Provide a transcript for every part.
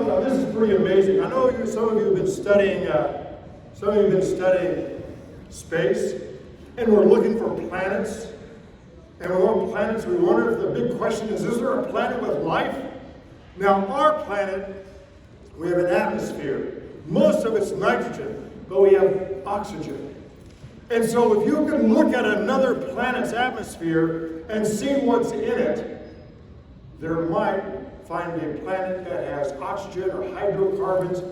this is pretty amazing. I know some of you have been studying, space, and we're looking for planets. And we're on planets. We wonder if the big question is there a planet with life? Now, our planet, we have an atmosphere. Most of it's nitrogen, but we have oxygen. And so if you can look at another planet's atmosphere and see what's in it, there might find a planet that has oxygen or hydrocarbons.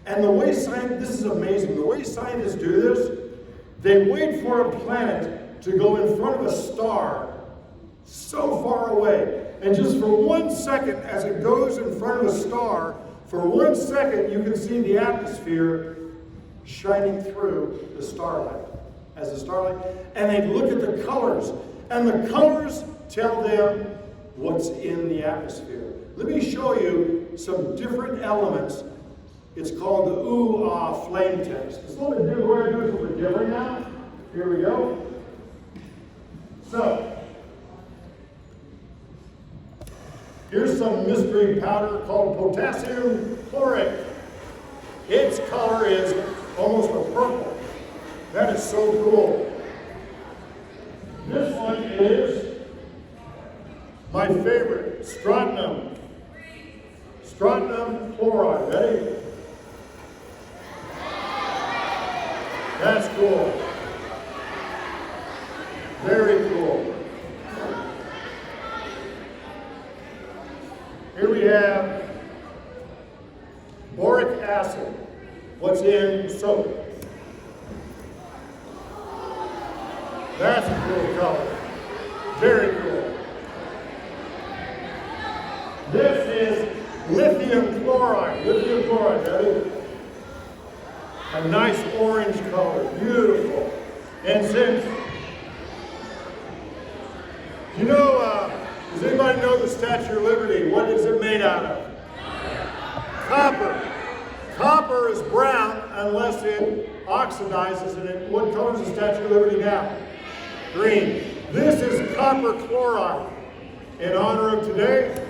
And the way this is amazing, the way scientists do this, they wait for a planet to go in front of a star so far away. And just for 1 second, as it goes in front of a star, for 1 second you can see the atmosphere shining through the starlight. As the starlight, and they look at the colors, and the colors tell them what's in the atmosphere. Let me show you some different elements. It's called the ooh-ah flame test. It's a little bit different. We're going to do it a little bit different now. Here we go. So, here's some mystery powder called potassium chlorate. Its color is almost a purple. That is so cool. This one is my favorite, strontium. Strontium chloride. Ready? That's cool. Very cool. Here we have boric acid. What's in soap? That's a cool color. Very cool. This is lithium chloride. Lithium chloride, ready? A nice orange color. Beautiful. And since, does anybody know the Statue of Liberty? What is it made out of? Copper. Copper is brown unless it oxidizes. And what color is the Statue of Liberty now? Green. This is copper chloride. In honor of today,